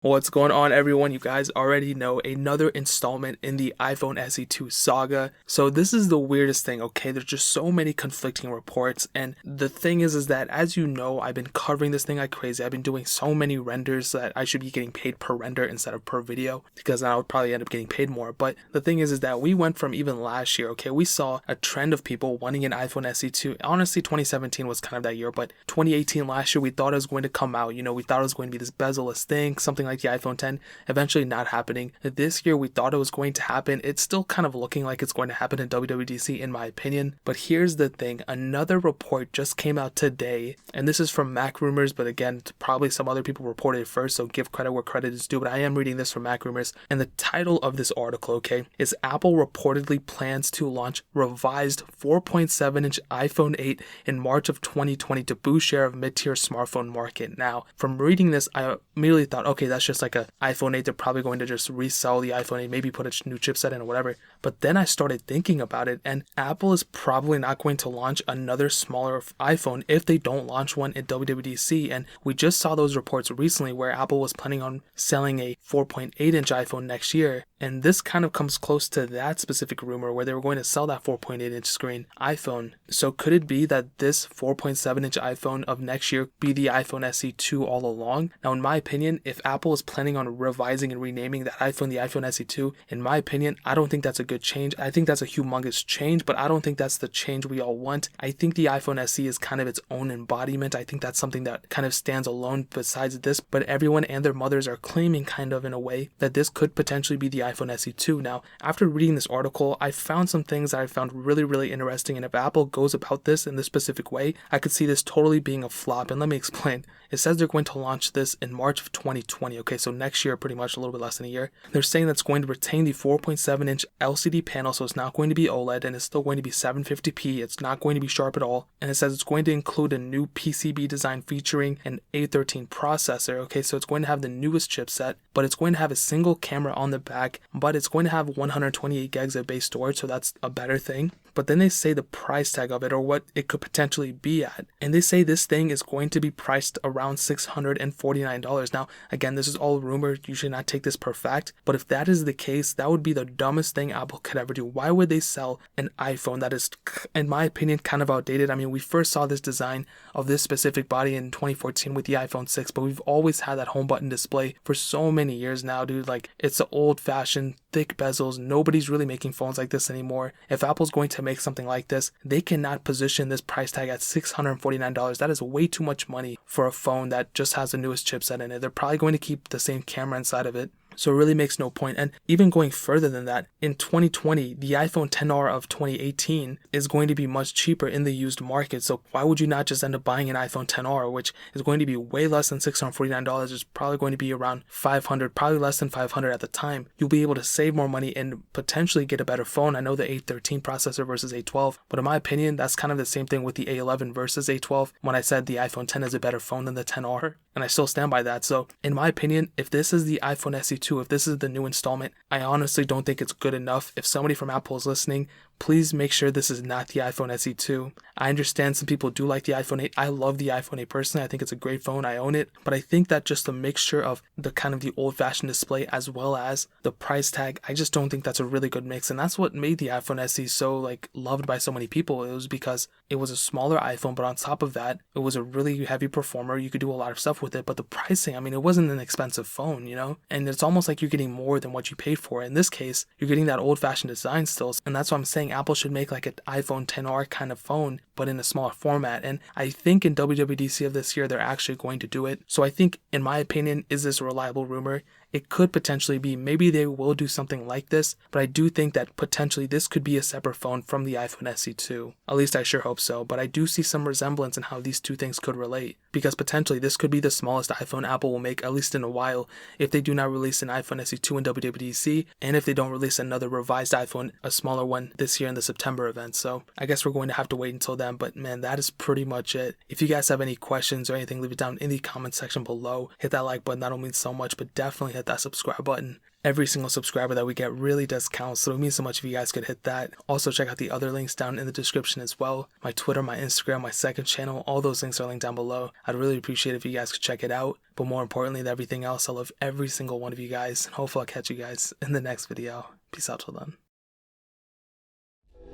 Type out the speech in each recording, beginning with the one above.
What's going on, everyone? You guys already know another installment in the iPhone SE2 saga. So this is the weirdest thing, okay? There's just so many conflicting reports, and the thing is that as you know, I've been covering this thing like crazy. I've been doing so many renders that I should be getting paid per render instead of per video, because I would probably end up getting paid more. But the thing is that we went from even last year, okay? We saw a trend of people wanting an iPhone SE2. Honestly, 2017 was kind of that year, but 2018 last year, we thought it was going to come out. You know, we thought it was going to be this bezel-less thing, something like the iPhone 10, eventually not happening. This year we thought it was going to happen. It's still kind of looking like it's going to happen in WWDC in my opinion. But here's the thing, another report just came out today, and this is from Mac Rumors, but again, probably some other people reported it first, so give credit where credit is due, but I am reading this from Mac Rumors. And the title of this article, okay, is Apple reportedly plans to launch revised 4.7-inch iPhone 8 in March of 2020 to boost share of mid-tier smartphone market. Now, from reading this, I immediately thought, okay, that's just like a iPhone 8. They're probably going to just resell the iPhone 8, maybe put a new chipset in or whatever. But then I started thinking about it, and Apple is probably not going to launch another smaller iPhone if they don't launch one at WWDC. And we just saw those reports recently where Apple was planning on selling a 4.8-inch iPhone next year. And this kind of comes close to that specific rumor where they were going to sell that 4.8-inch screen iPhone. So could it be that this 4.7-inch iPhone of next year be the iPhone SE2 all along? Now, in my opinion, if Apple is planning on revising and renaming that iPhone the iPhone SE2, in my opinion, I don't think that's a good change. I think that's a humongous change, but I don't think that's the change we all want. I think the iPhone SE is kind of its own embodiment. I think that's something that kind of stands alone besides this, but everyone and their mothers are claiming kind of in a way that this could potentially be the iPhone SE2. Now, after reading this article, I found some things that I found really interesting, and if Apple goes about this in this specific way, I could see this totally being a flop, and let me explain. It says they're going to launch this in March of 2020, okay, so next year, pretty much a little bit less than a year. They're saying that's going to retain the 4.7-inch LCD panel, so it's not going to be OLED, and it's still going to be 720p, it's not going to be sharp at all, and it says it's going to include a new PCB design featuring an A13 processor, okay, so it's going to have the newest chipset, but it's going to have a single camera on the back, but it's going to have 128 gigs of base storage, so that's a better thing. But then they say the price tag of it, or what it could potentially be at, and they say this thing is going to be priced around $649. Now, again, this is all rumor, you should not take this per fact, but if that is the case, that would be the dumbest thing Apple could ever do. Why would they sell an iPhone that is, in my opinion, kind of outdated? I mean, we first saw this design of this specific body in 2014 with the iPhone 6, but we've always had that home button display for so many years now, dude. Like, it's an old-fashioned, thick bezels. Nobody's really making phones like this anymore. If Apple's going to make something like this, they cannot position this price tag at $649. That is way too much money for a phone that just has the newest chipset in it. They're probably going to keep the same camera inside of it, so it really makes no point. And even going further than that, in 2020, the iPhone XR of 2018 is going to be much cheaper in the used market. So why would you not just end up buying an iPhone XR, which is going to be way less than $649? It's probably going to be around $500, probably less than $500 at the time. You'll be able to save more money and potentially get a better phone. I know the A13 processor versus A12, but in my opinion, that's kind of the same thing with the A11 versus A12 when I said the iPhone 10 is a better phone than the XR, and I still stand by that. So in my opinion, if this is the iPhone SE2, if this is the new installment, I honestly don't think it's good enough. If somebody from Apple is listening, please make sure this is not the iPhone SE2. I understand some people do like the iPhone 8. I love the iPhone 8 personally. I think it's a great phone. I own it. But I think that just a mixture of the kind of the old-fashioned display as well as the price tag, I just don't think that's a really good mix. And that's what made the iPhone SE so like loved by so many people. It was because it was a smaller iPhone, but on top of that, it was a really heavy performer. You could do a lot of stuff with it. But the pricing, I mean, it wasn't an expensive phone, you know? And it's almost like you're getting more than what you paid for. In this case, you're getting that old-fashioned design still. And that's why I'm saying Apple should make like an iPhone XR kind of phone, but in a smaller format. And I think in WWDC of this year, they're actually going to do it. So I think, in my opinion, is this a reliable rumor? It could potentially be. Maybe they will do something like this, but I do think that potentially this could be a separate phone from the iPhone SE2. At least I sure hope so, but I do see some resemblance in how these two things could relate, because potentially this could be the smallest iPhone Apple will make, at least in a while, if they do not release an iPhone SE2 in WWDC, and if they don't release another revised iPhone, a smaller one, this year in the September event. So I guess we're going to have to wait until then, but man, that is pretty much it. If you guys have any questions or anything, leave it down in the comment section below. Hit that like button, that'll mean so much, but definitely hit hit that subscribe button. Every single subscriber that we get really does count, so it means so much if you guys could hit that. Also, check out the other links down in the description as well. My Twitter, my Instagram, my second channel, all those links are linked down below. I'd really appreciate it if you guys could check it out. But more importantly than everything else, I love every single one of you guys. And hopefully I'll catch you guys in the next video. Peace out till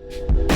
then.